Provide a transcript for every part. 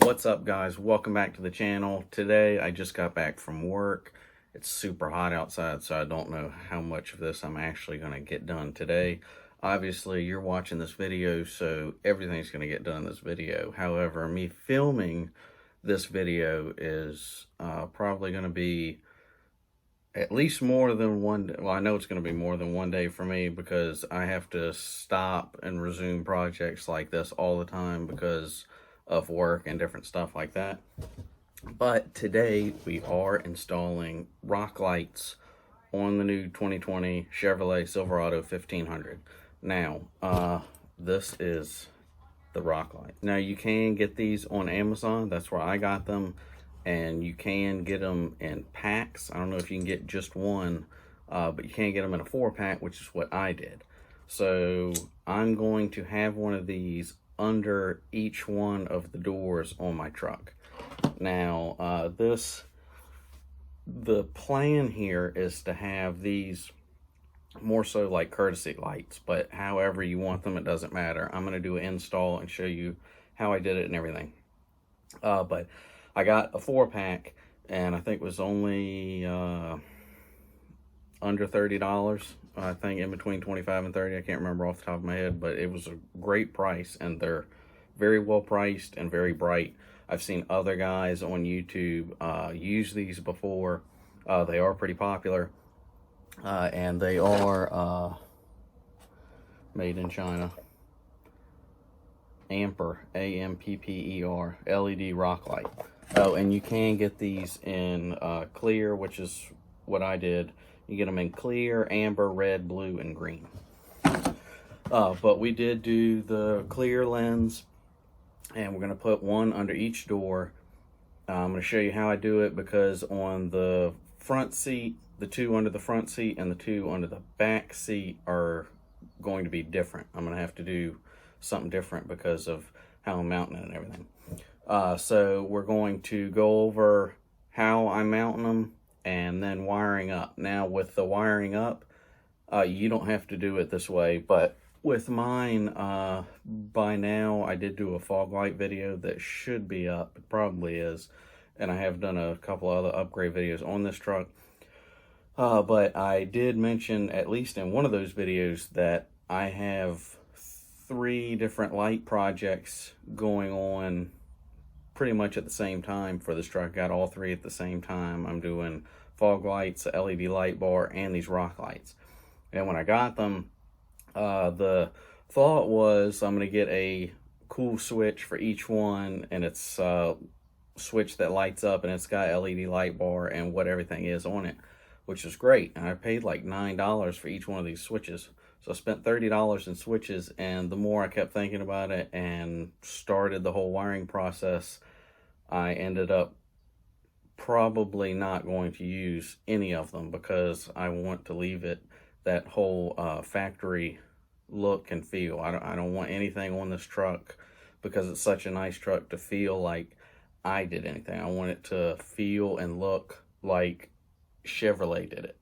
What's up, guys? Welcome back to the channel. Today I just got back from work. It's super hot outside, so I don't know how much of this I'm actually going to get done today. Obviously you're watching this video, so everything's going to get done in this video. However, me filming this video is probably going to be at least more than one day. Well, I know it's going to be more than one day for me, because I have to stop and resume projects like this all the time because of work and different stuff like that. But today we are installing rock lights on the new 2020 Chevrolet Silverado 1500. Now, this is the rock light. Now, you can get these on Amazon. That's where I got them. And you can get them in packs. I don't know if you can get just one, but you can get them in a 4-pack, which is what I did. So I'm going to have one of these under each one of the doors on my truck. Now, the plan here is to have these more so like courtesy lights, but however you want them, it doesn't matter. I'm going to do an install and show you how I did it and everything. But I got a 4-pack, and I think it was only under $30. I think in between 25 and 30. I can't remember off the top of my head, but it was a great price, and they're very well priced and very bright. I've seen other guys on YouTube use these before. They are pretty popular, and they are made in China. Amper, A-M-P-P-E-R, LED rock light. Oh, and you can get these in clear, which is what I did. You get them in clear, amber, red, blue, and green. But we did do the clear lens, and we're going to put one under each door. I'm going to show you how I do it, because on the front seat, the two under the front seat and the two under the back seat are going to be different. I'm going to have to do something different because of how I'm mounting it and everything. So we're going to go over how I'm mounting them and then wiring up. Now, with the wiring up, you don't have to do it this way, but with mine, by now, I did do a fog light video that should be up. It probably is. And I have done a couple other upgrade videos on this truck. But I did mention, at least in one of those videos, that I have 3 different light projects going on pretty much at the same time for this truck. Got all 3 at the same time. I'm doing fog lights, a LED light bar, and these rock lights. And when I got them, the thought was I'm going to get a cool switch for each one, and it's a switch that lights up, and it's got LED light bar and what everything is on it, which is great. And I paid like $9 for each one of these switches. So I spent $30 in switches, and the more I kept thinking about it and started the whole wiring process, I ended up probably not going to use any of them, because I want to leave it that whole factory look and feel. I don't want anything on this truck, because it's such a nice truck, to feel like I did anything. I want it to feel and look like Chevrolet did it.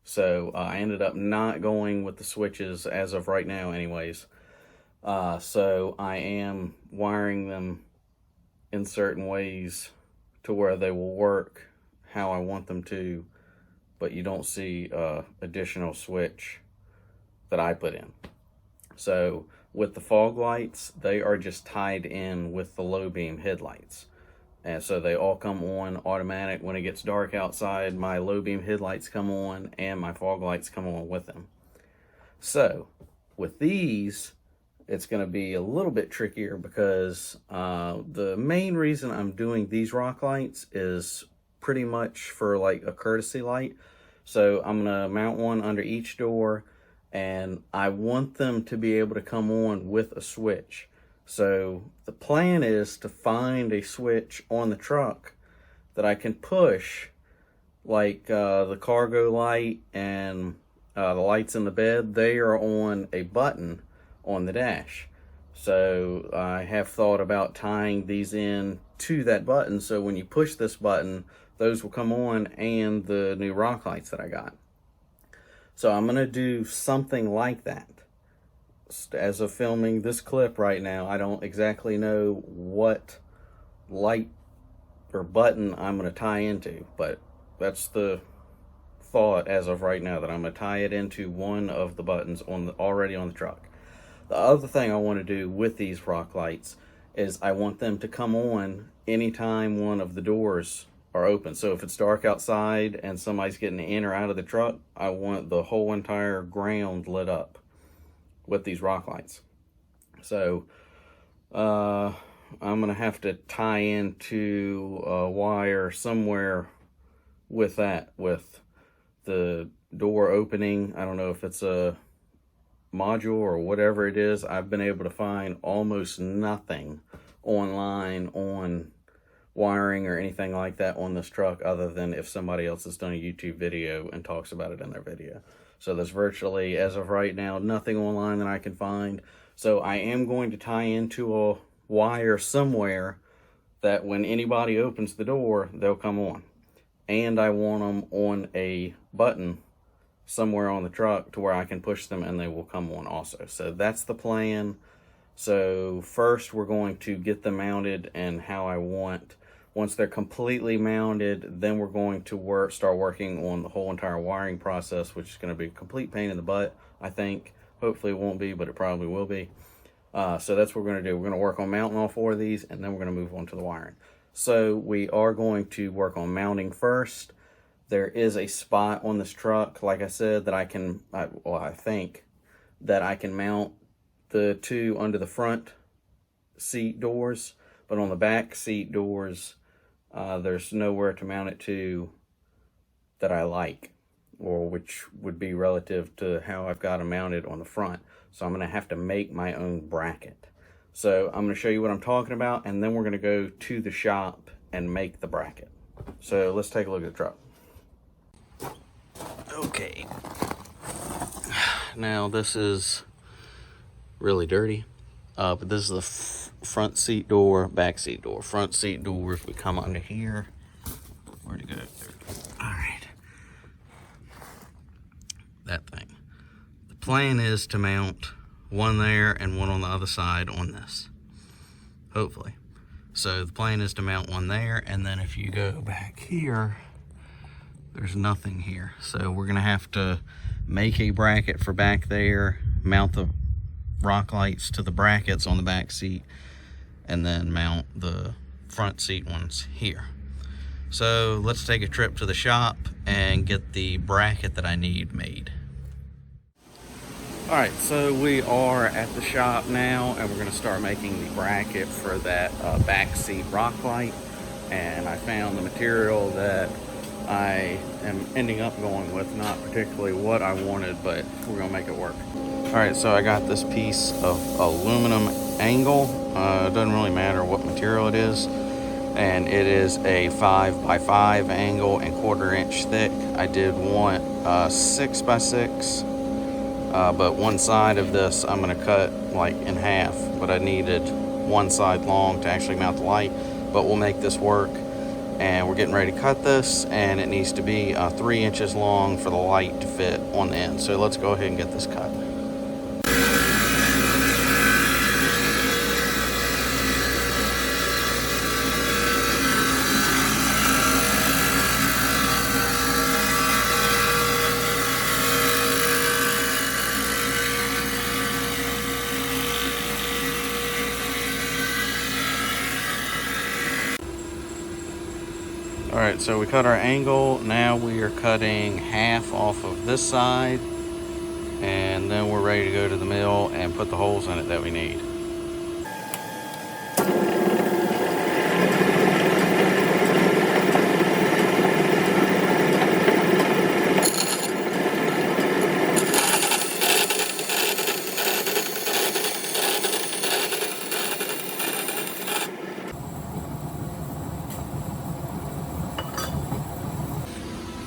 So I ended up not going with the switches as of right now anyways. So I am wiring them in certain ways to where they will work how I want them to, but you don't see additional switch that I put in. So with the fog lights, they are just tied in with the low beam headlights. And so they all come on automatic. When it gets dark outside, my low beam headlights come on and my fog lights come on with them. So with these, it's going to be a little bit trickier, because the main reason I'm doing these rock lights is pretty much for like a courtesy light. So I'm going to mount one under each door, and I want them to be able to come on with a switch. So the plan is to find a switch on the truck that I can push, like the cargo light and the lights in the bed. They are on a button on the dash. So I have thought about tying these in to that button, so when you push this button, those will come on, and the new rock lights that I got. So I'm going to do something like that. As of filming this clip right now, I don't exactly know what light or button I'm going to tie into, but that's the thought as of right now, that I'm going to tie it into one of the buttons already on the truck. The other thing I want to do with these rock lights is I want them to come on anytime one of the doors are open. So if it's dark outside and somebody's getting in or out of the truck, I want the whole entire ground lit up with these rock lights. So I'm going to have to tie into a wire somewhere with that, with the door opening. I don't know if it's a module or whatever it is. I've been able to find almost nothing online on wiring or anything like that on this truck, other than if somebody else has done a YouTube video and talks about it in their video. So there's virtually, as of right now, nothing online that I can find. So I am going to tie into a wire somewhere that when anybody opens the door, they'll come on. And I want them on a button somewhere on the truck to where I can push them and they will come on also. So that's the plan. So first we're going to get them mounted and how I want. Once they're completely mounted, then we're going to start working on the whole entire wiring process, which is going to be a complete pain in the butt, I think. Hopefully it won't be, but it probably will be. So that's what we're going to do. We're going to work on mounting all 4 of these, and then we're going to move on to the wiring. So we are going to work on mounting first. There is a spot on this truck, like I said, that I think that I can mount the 2 under the front seat doors, but on the back seat doors, there's nowhere to mount it to that I like, or which would be relative to how I've got them mounted on the front. So I'm going to have to make my own bracket. So I'm going to show you what I'm talking about, and then we're going to go to the shop and make the bracket. So let's take a look at the truck. Okay. Now this is really dirty, but this is the front seat door, back seat door. Front seat door, if we come under here, where'd it go? All right. That thing. The plan is to mount one there and one on the other side on this, hopefully. So the plan is to mount one there, and then if you go back here, there's nothing here. So we're gonna have to make a bracket for back there, mount the rock lights to the brackets on the back seat, and then mount the front seat ones here. So let's take a trip to the shop and get the bracket that I need made. All right, so we are at the shop now, and we're going to start making the bracket for that back seat rock light. And I found the material that I am ending up going with, not particularly what I wanted, but we're going to make it work. All right, so I got this piece of aluminum angle. It doesn't really matter what material it is, and it is a 5x5 angle and 1/4 inch thick. I did want 6x6. But one side of this I'm going to cut like in half, but I needed one side long to actually mount the light. But we'll make this work, and we're getting ready to cut this, and it needs to be 3 inches long for the light to fit on the end. So let's go ahead and get this cut. All right, so we cut our angle. Now we are cutting half off of this side, and then we're ready to go to the mill and put the holes in it that we need.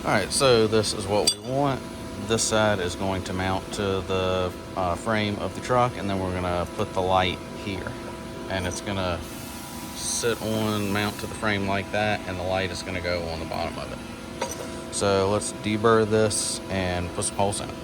Alright, so this is what we want. This side is going to mount to the frame of the truck, and then we're going to put the light here. And it's going to sit on, mount to the frame like that, and the light is going to go on the bottom of it. So let's deburr this and put some holes in it.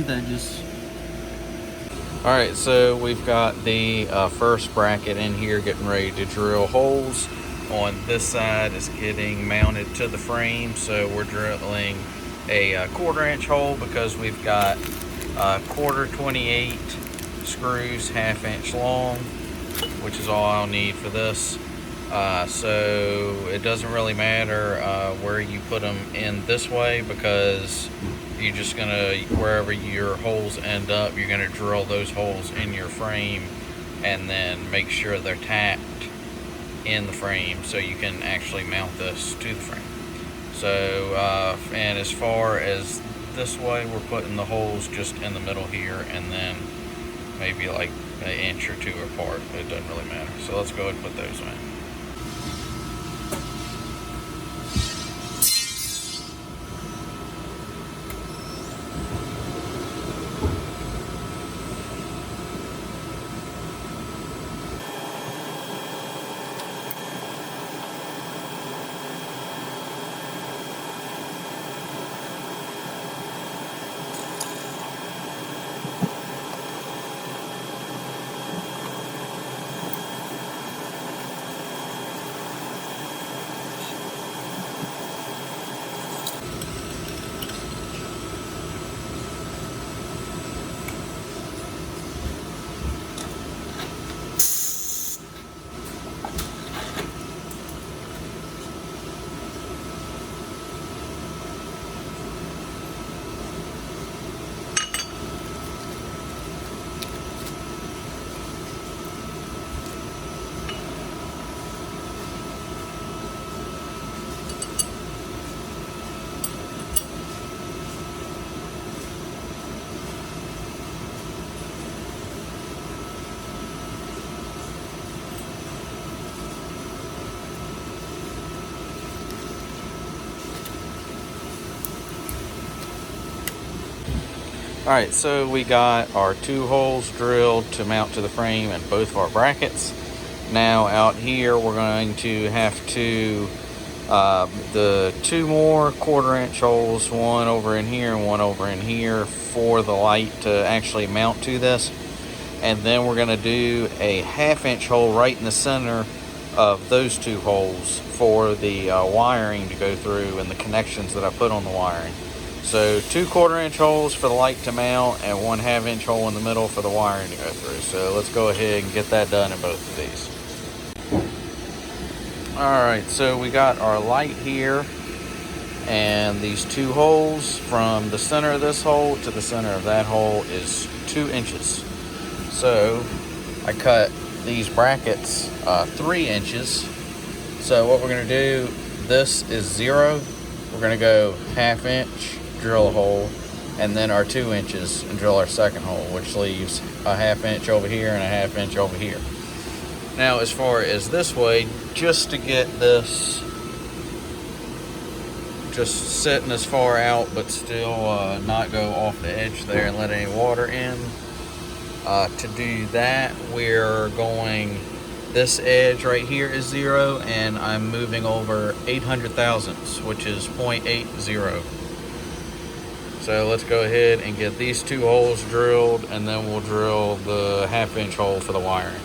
both edges. Alright, so we've got the first bracket in here getting ready to drill holes. On this side is getting mounted to the frame, so we're drilling a 1/4 inch hole because we've got quarter 28 screws, 1/2 inch long, which is all I'll need for this. So it doesn't really matter where you put them in this way, because you're just gonna, wherever your holes end up, you're gonna drill those holes in your frame and then make sure they're tapped in the frame so you can actually mount this to the frame. So and as far as this way, we're putting the holes just in the middle here, and then maybe like an inch or two apart. It doesn't really matter. So let's go ahead and put those in. Alright, so we got our 2 holes drilled to mount to the frame and both of our brackets. Now out here we're going to have to the 2 more 1/4 inch holes, one over in here and one over in here, for the light to actually mount to this. And then we're going to do a 1/2 inch hole right in the center of those 2 holes for the wiring to go through and the connections that I put on the wiring. So 2 1/4 inch holes for the light to mount and 1/2 inch hole in the middle for the wiring to go through. So let's go ahead and get that done in both of these. Alright, so we got our light here, and these 2 holes from the center of this hole to the center of that hole is 2 inches. So I cut these brackets 3 inches. So what we're going to do, this is 0. We're going to go 1/2 inch, drill a hole, and then our 2 inches and drill our second hole, which leaves a 1/2 inch over here and a 1/2 inch over here. Now as far as this way, just to get this just sitting as far out but still not go off the edge there and let any water in, to do that we're going, this edge right here is 0, and I'm moving over 800 thousandths, which is 0.80. So let's go ahead and get these 2 holes drilled, and then we'll drill the 1/2 inch hole for the wiring.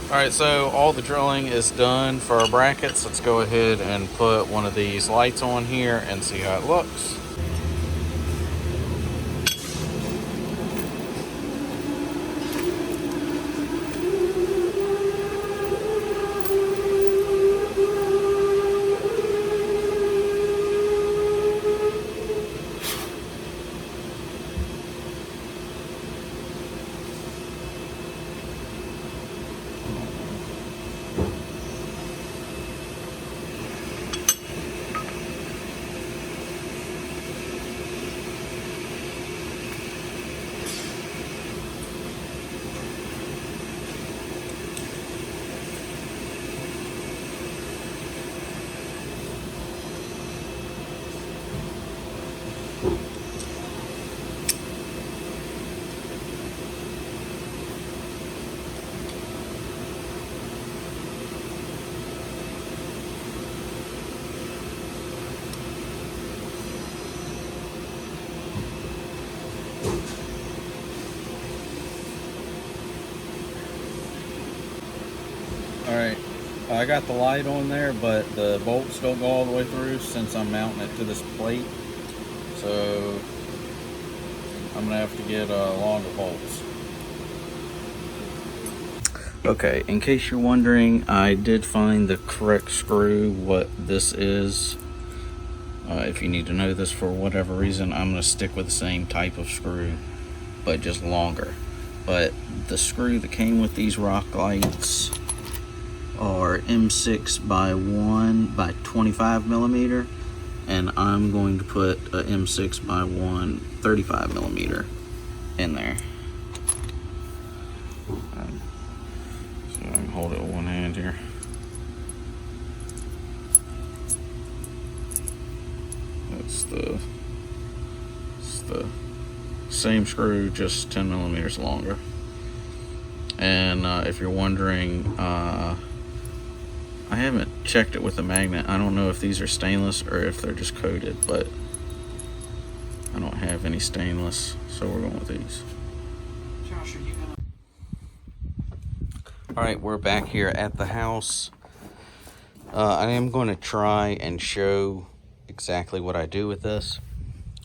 Alright, so all the drilling is done for our brackets. Let's go ahead and put one of these lights on here and see how it looks. Alright, I got the light on there, but the bolts don't go all the way through since I'm mounting it to this plate. So I'm gonna have to get longer bolts. Okay, in case you're wondering, I did find the correct screw, what this is. If you need to know this for whatever reason, I'm gonna stick with the same type of screw, but just longer. But the screw that came with these rock lights are M6 by 1 by 25 millimeter, and I'm going to put a M6 by 1 35 millimeter in there. So I can hold it with one hand here. It's the same screw, just 10 millimeters longer. And if you're wondering, I haven't checked it with a magnet. I don't know if these are stainless or if they're just coated, but I don't have any stainless, so we're going with these. Josh, are you gonna... Alright, we're back here at the house. I am going to try and show exactly what I do with this,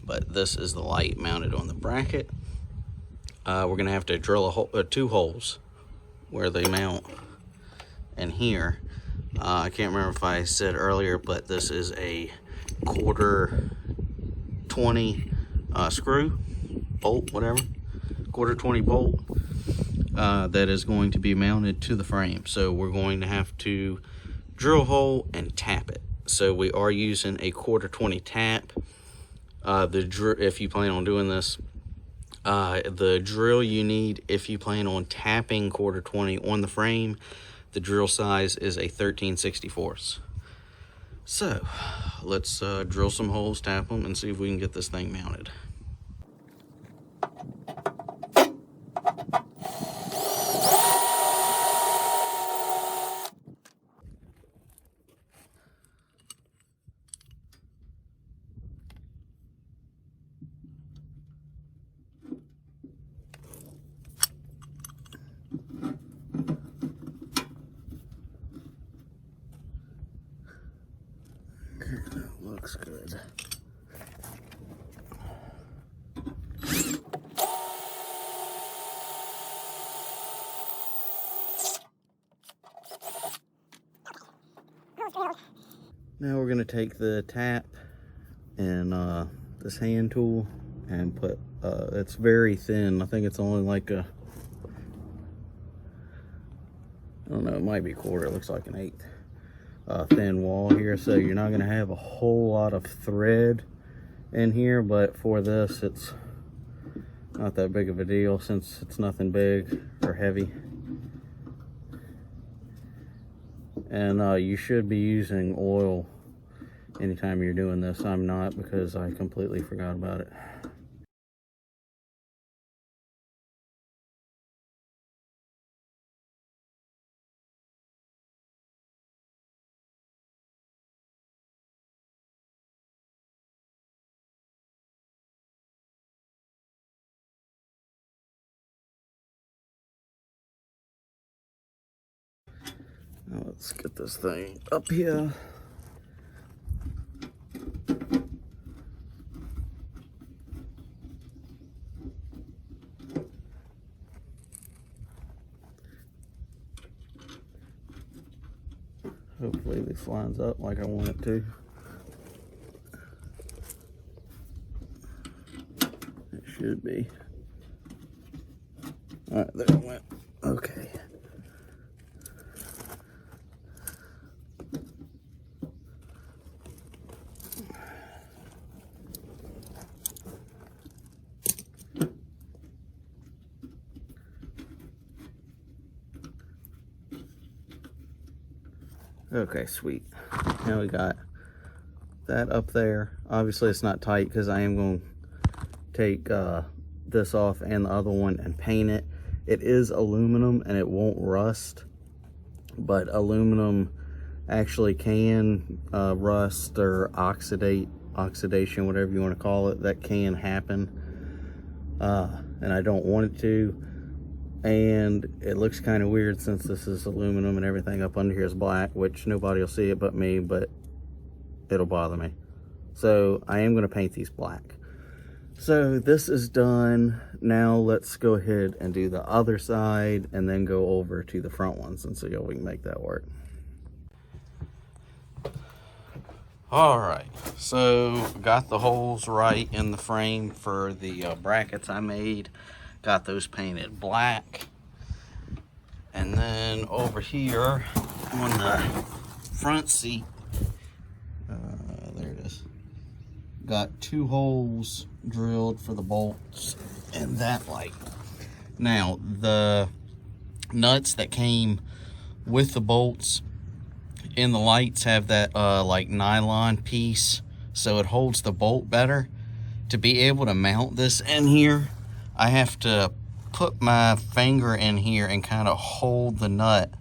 but this is the light mounted on the bracket. We're going to have to drill a hole, 2 holes where they mount and here. I can't remember if I said earlier, but this is a 1/4-20 screw, bolt, whatever, 1/4-20 bolt that is going to be mounted to the frame. So we're going to have to drill a hole and tap it. So we are using a 1/4-20 tap. If you plan on doing this, the drill you need if you plan on tapping 1/4-20 on the frame, the drill size is a 13/64. So let's drill some holes, tap them, and see if we can get this thing mounted. Looks good. Now we're going to take the tap and this hand tool and put, it's very thin. I think it's only like a, I don't know, it might be a quarter. It looks like an 1/8. Thin wall here, so you're not going to have a whole lot of thread in here, but for this it's not that big of a deal since it's nothing big or heavy. And you should be using oil anytime you're doing this. I'm not, because I completely forgot about it. Now let's get this thing up here. Hopefully this lines up like I want it to. It should be. All right, there it went. Okay. Okay, sweet. Now we got that up there. Obviously it's not tight because I am going to take this off and the other one and paint it. It is aluminum and it won't rust, but aluminum actually can rust or oxidation, whatever you want to call it. That can happen, and I don't want it to. And it looks kind of weird since this is aluminum and everything up under here is black, which nobody will see it but me, but it'll bother me. So I am going to paint these black. So this is done. Now let's go ahead and do the other side and then go over to the front ones and see how we can make that work. All right, so got the holes right in the frame for the brackets I made. Got those painted black. And then over here on the front seat, there it is. Got 2 holes drilled for the bolts and that light. Now, the nuts that came with the bolts in the lights have that like nylon piece, so it holds the bolt better. To be able to mount this in here, I have to put my finger in here and kind of hold the nut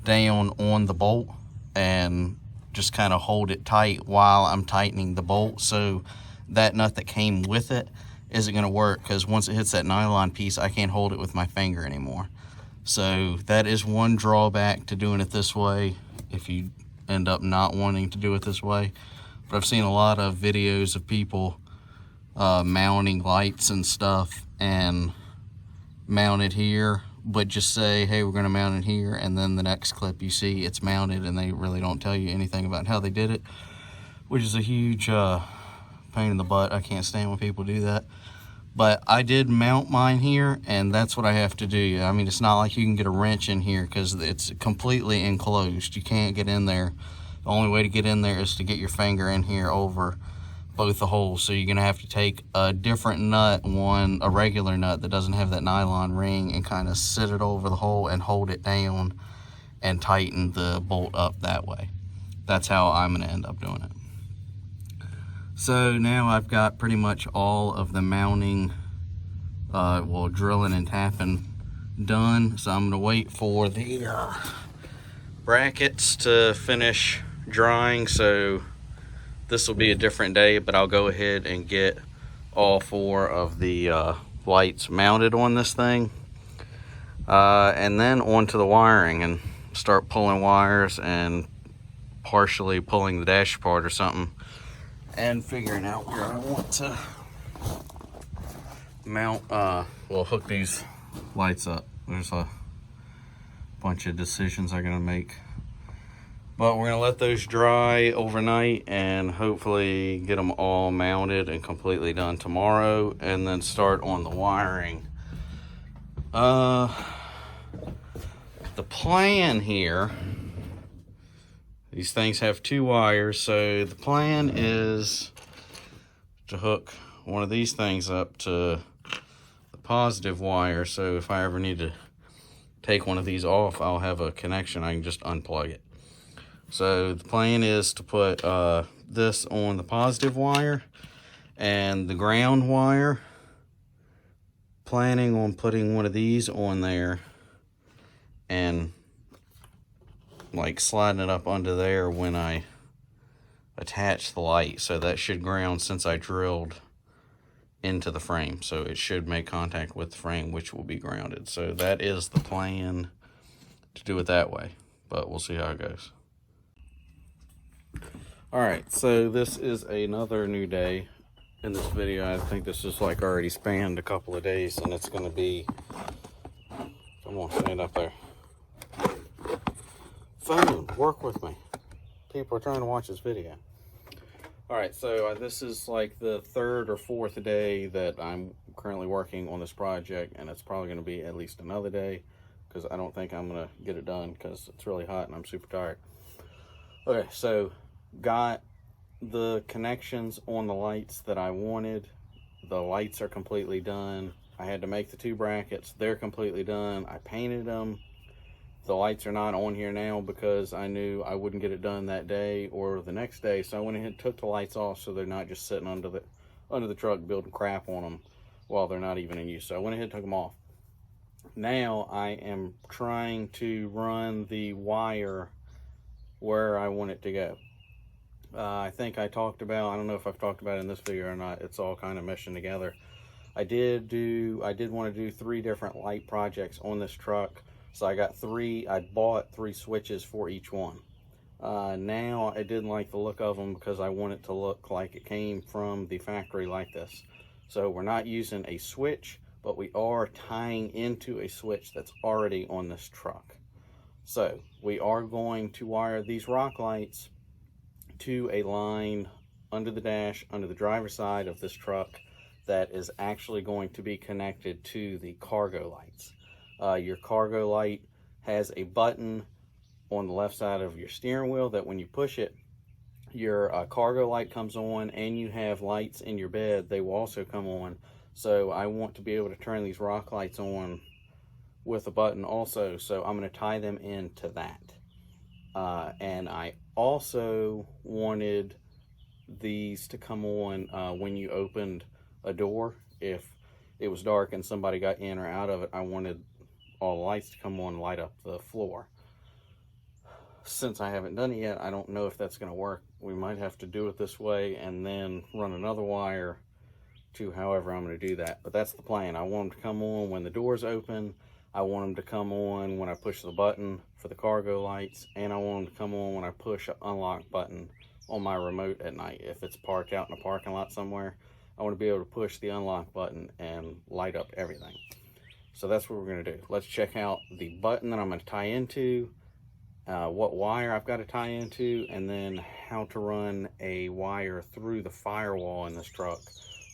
down on the bolt and just kind of hold it tight while I'm tightening the bolt. So that nut that came with it isn't going to work, because once it hits that nylon piece, I can't hold it with my finger anymore. So that is one drawback to doing it this way if you end up not wanting to do it this way. But I've seen a lot of videos of people mounting lights and stuff and mount it here, but just say, hey, we're going to mount it here, and then the next clip you see it's mounted and they really don't tell you anything about how they did it, which is a huge pain in the butt. I can't stand when people do that. But I did mount mine here, and that's what I have to do. I mean, it's not like you can get a wrench in here because it's completely enclosed. You can't get in there. The only way to get in there is to get your finger in here over both the holes. So you're gonna have to take a different nut, a regular nut that doesn't have that nylon ring, and kind of sit it over the hole and hold it down and tighten the bolt up that way. That's how I'm gonna end up doing it. So now I've got pretty much all of the mounting, well, drilling and tapping done. So I'm gonna wait for the brackets to finish drying. So this will be a different day, but I'll go ahead and get all 4 of the lights mounted on this thing. And then onto the wiring and start pulling wires and partially pulling the dash apart or something, and figuring out where I want to mount, well, hook these lights up. There's a bunch of decisions I'm gonna make. But we're gonna let those dry overnight and hopefully get them all mounted and completely done tomorrow, and then start on the wiring. The plan here, these things have 2 wires, so the plan is to hook one of these things up to the positive wire, so if I ever need to take one of these off, I'll have a connection. I can just unplug it. So the plan is to put this on the positive wire, and the ground wire, planning on putting one of these on there and like sliding it up under there when I attach the light. So that should ground since I drilled into the frame. So it should make contact with the frame, which will be grounded. So that is the plan, to do it that way. but we'll see how it goes. Alright, so this is another new day in this video. I think this is like already spanned a couple of days, and it's going to be, come on, stand up there. Phone, work with me. People are trying to watch this video. Alright, so this is like the third or fourth day that I'm currently working on this project, and it's probably going to be at least another day, because I don't think I'm going to get it done because it's really hot and I'm super tired. Okay, so got the connections on the lights that I wanted. The lights are completely done. I had to make the 2 brackets. They're completely done. I painted them. The lights are not on here now because I knew I wouldn't get it done that day or the next day. So I went ahead and took the lights off so they're not just sitting under the truck building crap on them while they're not even in use. So I went ahead and took them off. Now I am trying to run the wire where I want it to go. I think I talked about, I don't know if I've talked about it in this video or not, it's all kind of meshing together. I did want to do 3 different light projects on this truck. So I bought 3 switches for each one. Now I didn't like the look of them because I want it to look like it came from the factory like this. So we're not using a switch, but we are tying into a switch that's already on this truck. So we are going to wire these rock lights to a line under the dash, under the driver's side of this truck, that is actually going to be connected to the cargo lights. Your cargo light has a button on the left side of your steering wheel that when you push it, your cargo light comes on, and you have lights in your bed, they will also come on. So I want to be able to turn these rock lights on with a button also, so I'm going to tie them into that. And I also wanted these to come on when you opened a door. If it was dark and somebody got in or out of it, I wanted all the lights to come on and light up the floor. Since I haven't done it yet, I don't know if that's going to work. We might have to do it this way and then run another wire to however I'm going to do that. But that's the plan. I want them to come on when the doors open. I want them to come on when I push the button for the cargo lights, and I want them to come on when I push an unlock button on my remote at night. If it's parked out in a parking lot somewhere, I want to be able to push the unlock button and light up everything. So that's what we're going to do. Let's check out the button that I'm going to tie into, what wire I've got to tie into, and then how to run a wire through the firewall in this truck,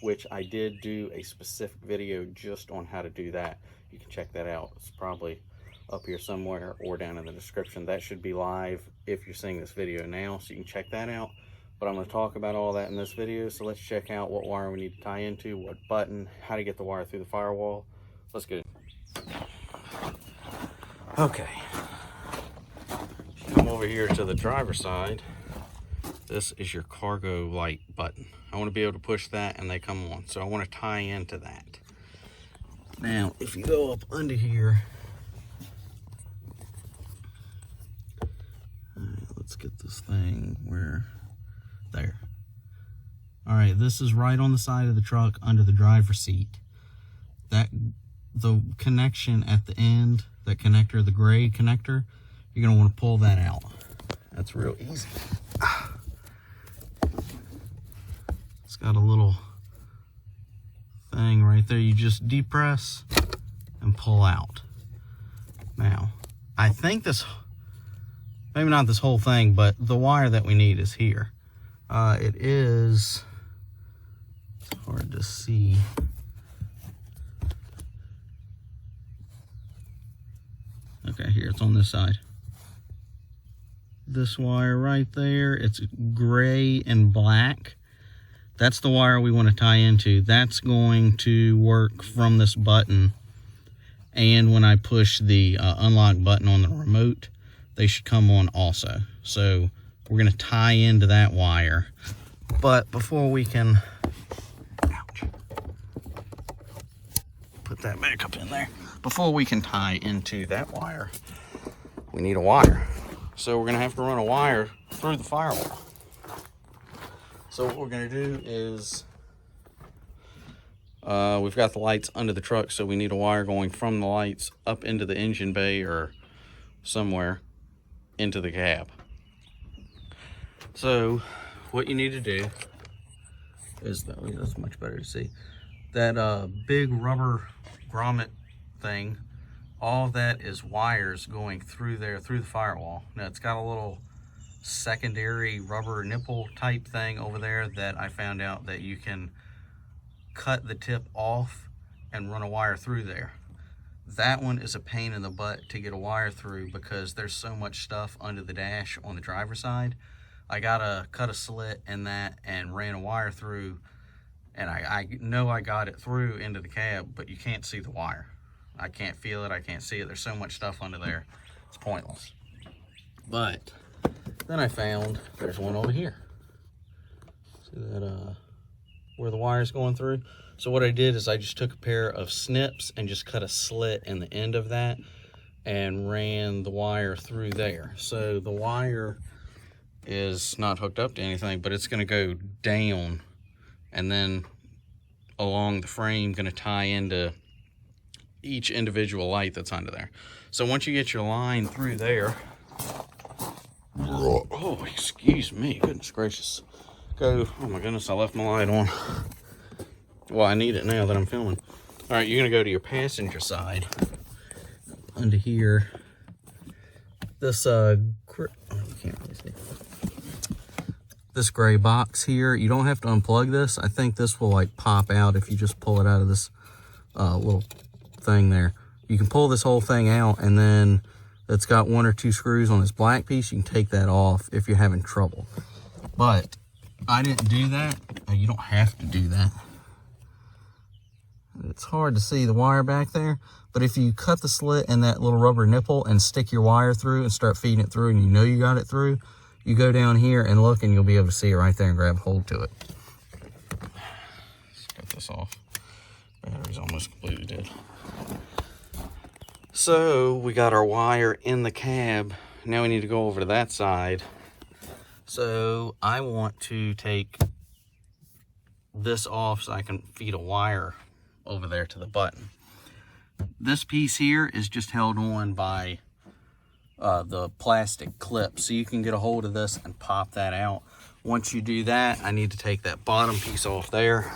which I did do a specific video just on how to do that. You can check that out. It's probably up here somewhere or down in the description. That should be live if you're seeing this video now, so you can check that out. But I'm going to talk about all that in this video, so let's check out what wire we need to tie into, what button, how to get the wire through the firewall. Let's get it. Okay. Come over here to the driver's side. This is your cargo light button. I want to be able to push that and they come on. So I want to tie into that. Now, if you go up under here, let's get this thing where, there. All right, this is right on the side of the truck under the driver's seat. The connection at the end, that connector, the gray connector, you're gonna want to pull that out. That's real easy. It's got a little thing right there. You just depress and pull out. Now, I think this, maybe not this whole thing, but the wire that we need is here. It is, it's hard to see. Okay, here, it's on this side. This wire right there, it's gray and black. That's the wire we want to tie into. That's going to work from this button. And when I push the unlock button on the remote, they should come on also. So we're going to tie into that wire. But before we can, ouch, put that back up in there. Before we can tie into that wire, we need a wire. So we're going to have to run a wire through the firewall. So what we're going to do is, we've got the lights under the truck, so we need a wire going from the lights up into the engine bay or somewhere. into the cab. So what you need to do is, that's much better to see, that big rubber grommet thing, all that is wires going through there, through the firewall. Now it's got a little secondary rubber nipple type thing over there that I found out that you can cut the tip off and run a wire through there. That one is a pain in the butt to get a wire through because there's so much stuff under the dash on the driver's side. I gotta cut a slit in that and ran a wire through, and I know I got it through into the cab, but you can't see the wire. I can't feel it, I can't see it. There's so much stuff under there, it's pointless. But then I found there's one over here. See that, where the wire's going through? So what I did is I just took a pair of snips and just cut a slit in the end of that and ran the wire through there. So the wire is not hooked up to anything, but it's gonna go down and then along the frame, gonna tie into each individual light that's under there. So once you get your line through there, oh, excuse me, goodness gracious. Oh my goodness, I left my light on. Well, I need it now that I'm filming. All right, you're gonna go to your passenger side. Under here, this you can't really see. This gray box here, you don't have to unplug this. I think this will like pop out if you just pull it out of this little thing there. You can pull this whole thing out, and then it's got 1 or 2 screws on this black piece. You can take that off if you're having trouble. But I didn't do that. You don't have to do that. It's hard to see the wire back there, but if you cut the slit in that little rubber nipple and stick your wire through and start feeding it through, and you know you got it through, you go down here and look, and you'll be able to see it right there and grab hold to it. Let's cut this off. Battery's almost completely dead. So we got our wire in the cab. Now we need to go over to that side. So I want to take this off so I can feed a wire over there to the button. This piece here is just held on by the plastic clip, so you can get a hold of this and pop that out. Once you do that, I need to take that bottom piece off there.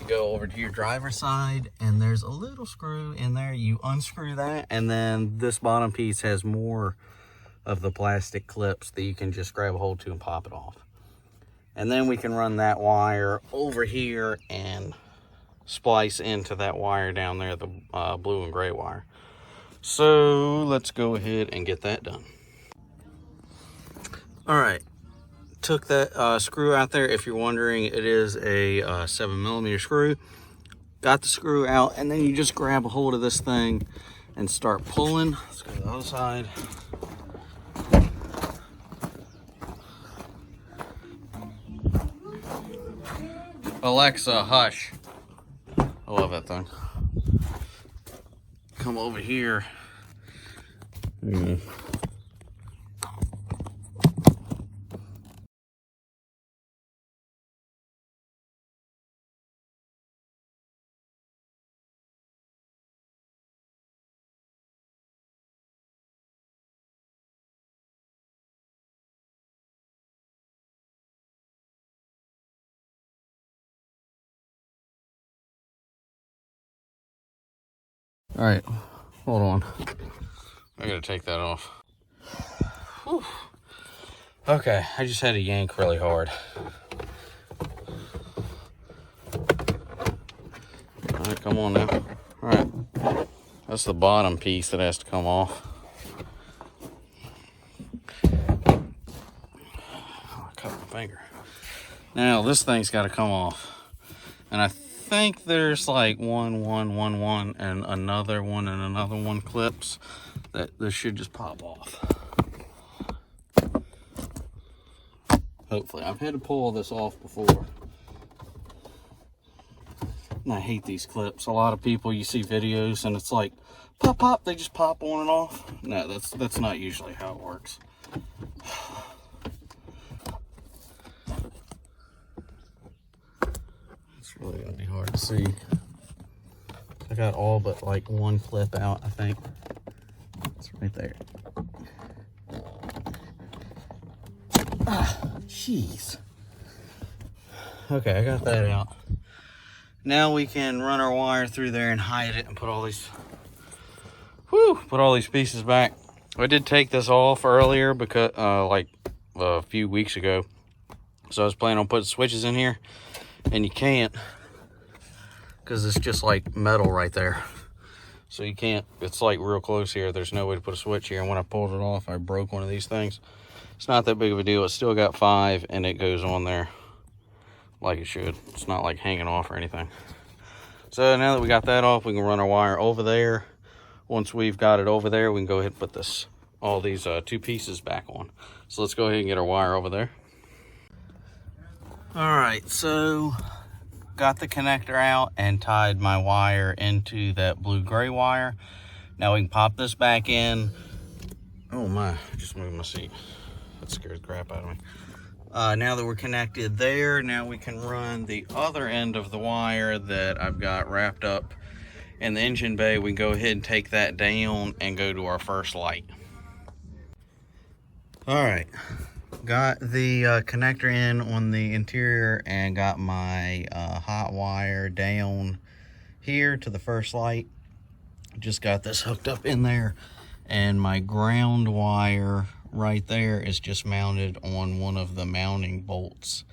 Go over to your driver's side, and there's a little screw in there. You unscrew that, and then this bottom piece has more of the plastic clips that you can just grab a hold to and pop it off. And then we can run that wire over here and splice into that wire down there, the blue and gray wire. So let's go ahead and get that done. All right, took that screw out there. If you're wondering, it is a 7mm screw. Got the screw out, and then you just grab a hold of this thing and start pulling. Let's go to the other side. Alexa, hush. I love that thing. Come over here. All right, hold on. I gotta take that off. Whew. Okay, I just had to yank really hard. All right, come on now. All right, that's the bottom piece that has to come off. Oh, I cut my finger. Now this thing's got to come off, and I think there's like one, and another one clips that this should just pop off. Hopefully. I've had to pull this off before, and I hate these clips. A lot of people, you see videos and it's like pop pop, they just pop on and off. No, that's not usually how it works. Let's It's really gonna be hard to see. I got all but like one clip out, I think. It's right there. Ah, jeez. Okay, I got that out. Now we can run our wire through there and hide it and put all these, put all these pieces back. I did take this off earlier because, like a few weeks ago. So I was planning on putting switches in here, and you can't, because it's just like metal right there. So you can't, it's like real close here. There's no way to put a switch here. And when I pulled it off, I broke one of these things. It's not that big of a deal. It's still got 5, and it goes on there like it should. It's not like hanging off or anything. So now that we got that off, we can run our wire over there. Once we've got it over there, we can go ahead and put this, all these 2 pieces back on. So let's go ahead and get our wire over there. All right, so got the connector out and tied my wire into that blue-gray wire. Now we can pop this back in. Oh my, I just moved my seat. That scared the crap out of me. Now that we're connected there, now we can run the other end of the wire that I've got wrapped up in the engine bay. We can go ahead and take that down and go to our first light. All right. Got the connector in on the interior and got my hot wire down here to the first light. Just got this hooked up in there, and my ground wire right there is just mounted on one of the mounting bolts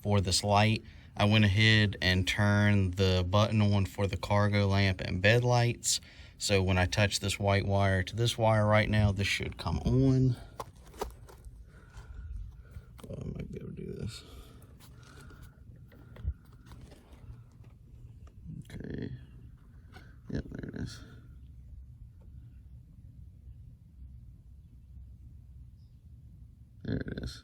for this light. I went ahead and turned the button on for the cargo lamp and bed lights. So when I touch this white wire to this wire right now, this should come on. I might be able to do this. Okay. Yep, there it is. There it is.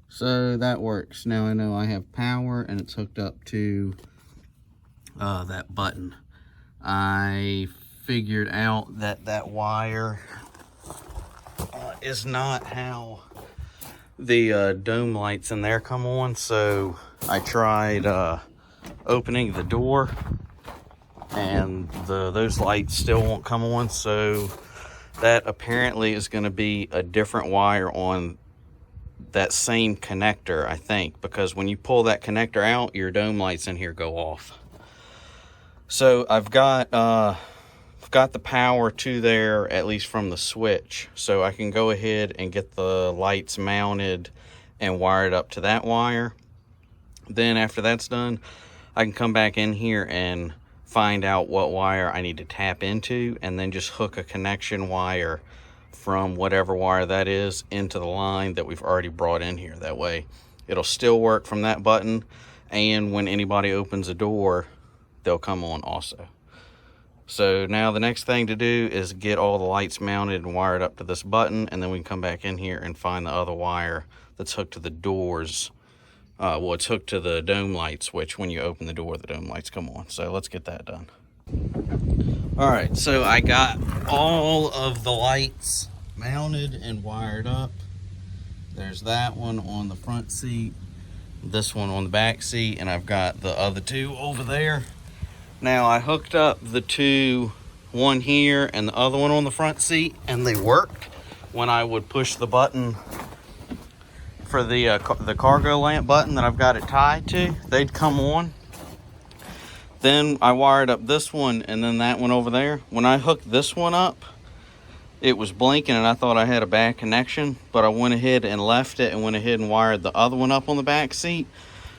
So that works. Now I know I have power and it's hooked up to that button. I figured out that that wire is not how the dome lights in there come on, so I tried opening the door, and those lights still won't come on. So that apparently is going to be a different wire on that same connector, I think, because when you pull that connector out, your dome lights in here go off. So I've got the power to there, at least from the switch, so I can go ahead and get the lights mounted and wired up to that wire. Then after that's done, I can come back in here and find out what wire I need to tap into, and then just hook a connection wire from whatever wire that is into the line that we've already brought in here. That way it'll still work from that button, and when anybody opens a door, they'll come on also. So now the next thing to do is get all the lights mounted and wired up to this button, and then we can come back in here and find the other wire that's hooked to the doors. Well, it's hooked to the dome light switch. When you open the door, the dome lights come on. So let's get that done. All right, so I got all of the lights mounted and wired up. There's that one on the front seat, this one on the back seat, and I've got the other 2 over there. Now I hooked up the 2, one here and the other one on the front seat, and they worked. When I would push the button for the cargo lamp button that I've got it tied to, they'd come on. Then I wired up this one and then that one over there. When I hooked this one up, it was blinking and I thought I had a bad connection, but I went ahead and left it and went ahead and wired the other one up on the back seat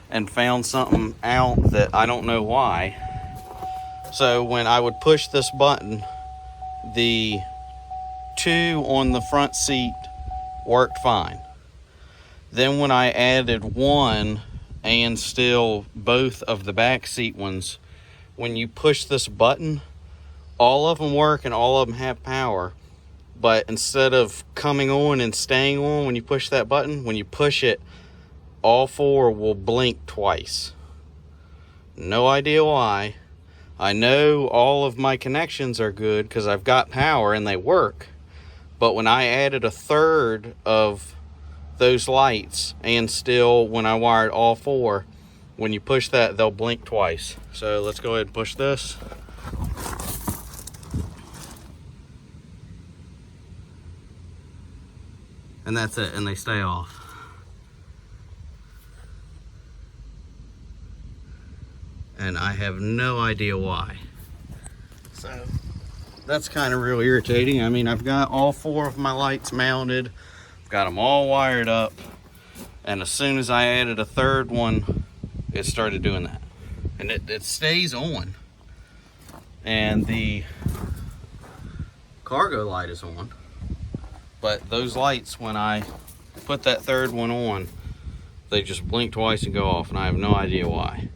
and found something out that I don't know why. So when I would push this button, the 2 on the front seat worked fine. Then when I added 1 and still both of the back seat ones, when you push this button, all of them work and all of them have power, but instead of coming on and staying on when you push that button, when you push it, all 4 will blink twice. No idea why. I know all of my connections are good because I've got power and they work, But when I added a third of those lights, and still when I wired all 4, when you push that, they'll blink twice. So let's go ahead and push this. And that's it, and they stay off. And I have no idea why. So that's kind of real irritating. I mean, I've got all 4 of my lights mounted, got them all wired up, and as soon as I added a third one, it started doing that. And it stays on. And the cargo light is on. But those lights, when I put that third one on, they just blink twice and go off, and I have no idea why.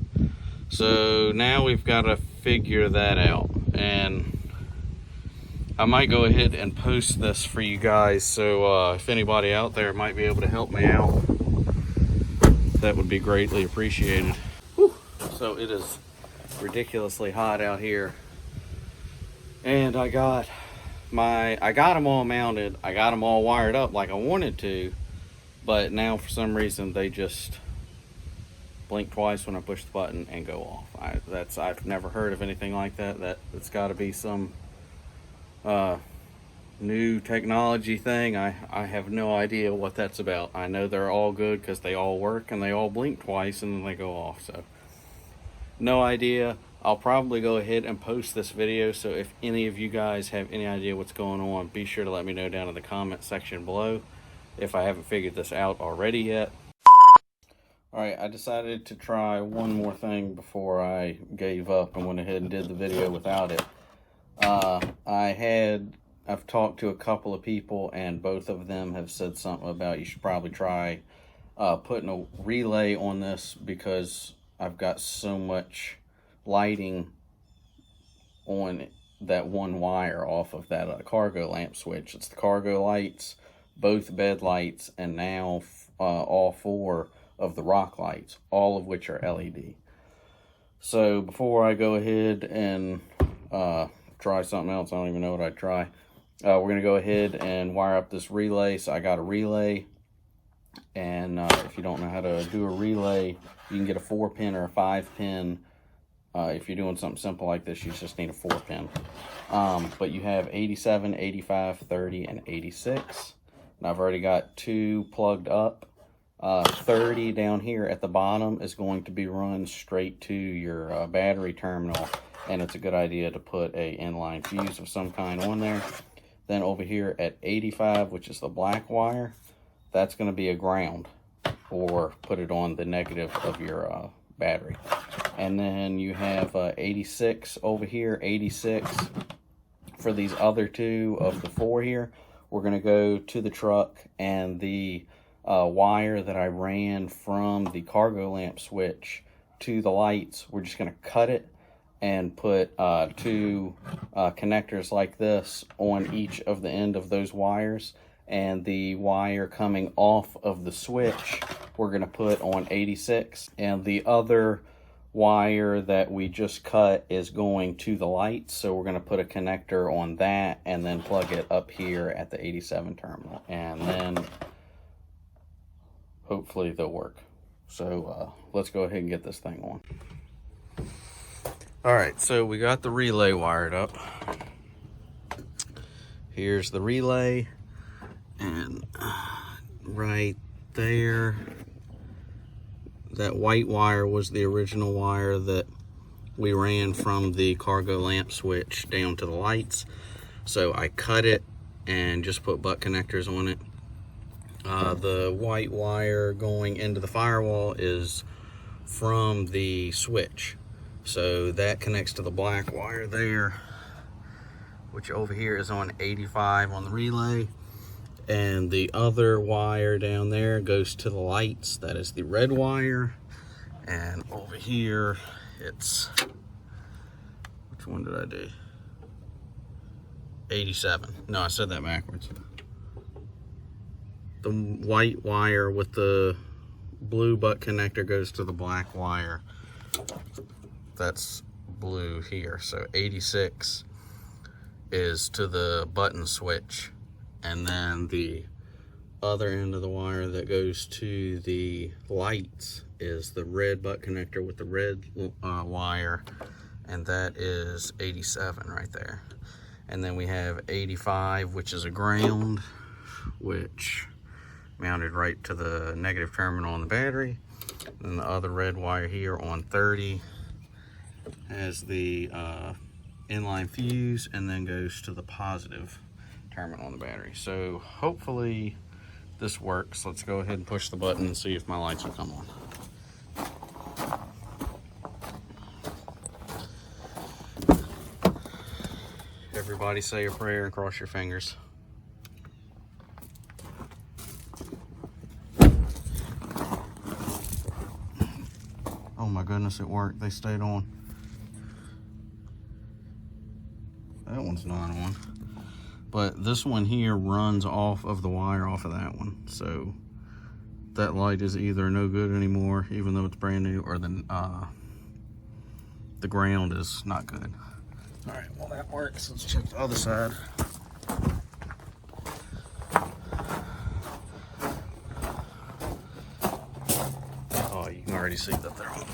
So now we've got to figure that out. And I might go ahead and post this for you guys, so if anybody out there might be able to help me out, that would be greatly appreciated. Whew. So it is ridiculously hot out here, and I got them all mounted, I got them all wired up like I wanted to, but now for some reason they just blink twice when I push the button and go off. I've never heard of anything like that. It's got to be some new technology thing. I have no idea what that's about. I know they're all good because they all work and they all blink twice and then they go off. So no idea. I'll probably go ahead and post this video, so if any of you guys have any idea what's going on, be sure to let me know down in the comment section below if I haven't figured this out already yet. Alright, I decided to try one more thing before I gave up and went ahead and did the video without it. I've talked to a couple of people, and both of them have said something about you should probably try putting a relay on this, because I've got so much lighting on that one wire off of that cargo lamp switch. It's the cargo lights, both bed lights, and now all 4 of the rock lights, all of which are LED. So before I go ahead and try something else, I don't even know what I'd try, we're going to go ahead and wire up this relay. So I got a relay, and if you don't know how to do a relay, you can get a 4-pin or a 5-pin. If you're doing something simple like this, you just need a 4-pin. But you have 87, 85, 30, and 86. And I've already got 2 plugged up. 30 down here at the bottom is going to be run straight to your battery terminal. And it's a good idea to put a inline fuse of some kind on there. Then over here at 85, which is the black wire, that's going to be a ground, or put it on the negative of your battery. And then you have 86 over here, 86 for these other 2 of the 4 here. We're going to go to the truck, and the wire that I ran from the cargo lamp switch to the lights, we're just going to cut it and put 2 connectors like this on each of the end of those wires. And the wire coming off of the switch, we're going to put on 86. And the other wire that we just cut is going to the lights, so we're going to put a connector on that and then plug it up here at the 87 terminal. And then hopefully they'll work. So let's go ahead and get this thing on. Alright, so we got the relay wired up. Here's the relay, and right there, that white wire was the original wire that we ran from the cargo lamp switch down to the lights. So I cut it and just put butt connectors on it. The white wire going into the firewall is from the switch. So that connects to the black wire there, which over here is on 85 on the relay. And the other wire down there goes to the lights. That is the red wire. And over here, it's, which one did I do? 87. No, I said that backwards. The white wire with the blue butt connector goes to the black wire. That's blue here. So 86 is to the button switch, and then the other end of the wire that goes to the lights is the red butt connector with the red wire, and that is 87 right there. And then we have 85, which is a ground, which mounted right to the negative terminal on the battery. And the other red wire here on 30 has the inline fuse, and then goes to the positive terminal on the battery. So hopefully this works. Let's go ahead and push the button and see if my lights will come on. Everybody say a prayer and cross your fingers. Oh my goodness, it worked. They stayed on. That one's not on. But this one here runs off of the wire off of that one. So that light is either no good anymore, even though it's brand new, or the ground is not good. All right, well that works. Let's check the other side. Oh, you can already see that they're on.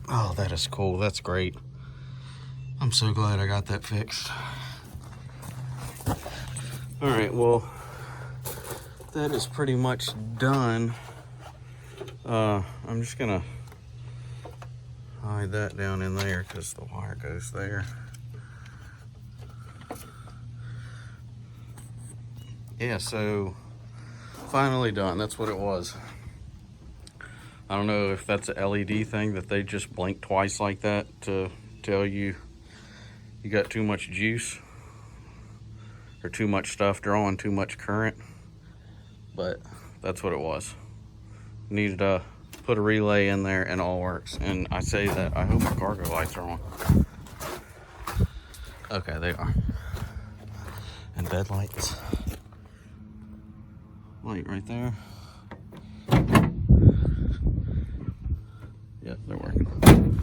Oh, that is cool. That's great. I'm so glad I got that fixed. All right, well, that is pretty much done. I'm just gonna hide that down in there because the wire goes there. Yeah, so finally done. That's what it was. I don't know if that's a LED thing that they just blink twice like that to tell you you got too much juice or too much stuff drawing too much current, but that's what it was. Needed to put a relay in there and all works. And I say that, I hope my cargo lights are on. Okay, they are. And bed lights. Light right there. Yep, they're working.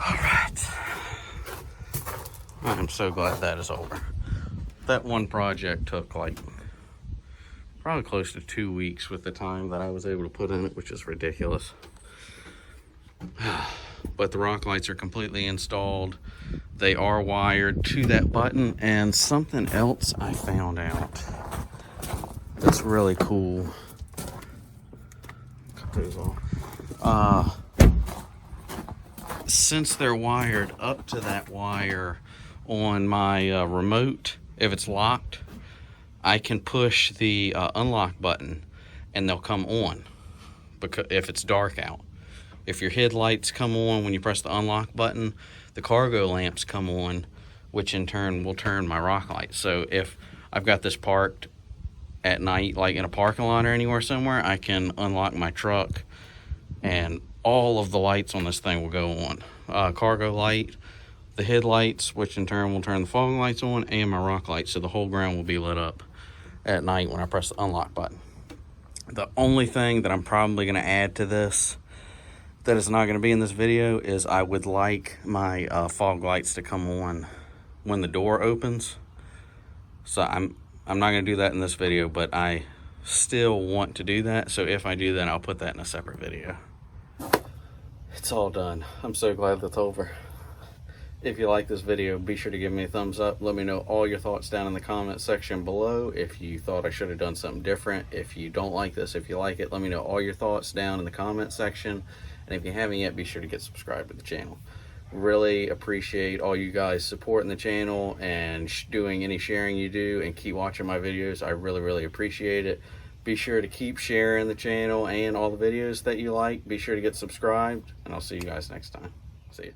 All right. I'm so glad that is over. That one project took like probably close to 2 weeks with the time that I was able to put in it, which is ridiculous. But the rock lights are completely installed. They are wired to that button, and something else I found out that's really cool. Cut those off. Since they're wired up to that wire on my remote, if it's locked, I can push the unlock button and they'll come on because if it's dark out. If your headlights come on when you press the unlock button, the cargo lamps come on, which in turn will turn my rock lights. So if I've got this parked at night, like in a parking lot or anywhere somewhere, I can unlock my truck and all of the lights on this thing will go on. Cargo light, the headlights, which in turn will turn the fog lights on, and my rock lights, so the whole ground will be lit up at night when I press the unlock button. The only thing that I'm probably going to add to this that is not going to be in this video is I would like my fog lights to come on when the door opens. So I'm not going to do that in this video, but I still want to do that. So if I do that, I'll put that in a separate video. It's all done. I'm so glad that's over. If you like this video, be sure to give me a thumbs up. Let me know all your thoughts down in the comment section below. If you thought I should have done something different, if you don't like this, if you like it, let me know all your thoughts down in the comment section. And if you haven't yet, be sure to get subscribed to the channel. Really appreciate all you guys supporting the channel and doing any sharing you do, and keep watching my videos. I really appreciate it. Be sure to keep sharing the channel and all the videos that you like. Be sure to get subscribed, and I'll see you guys next time. See you.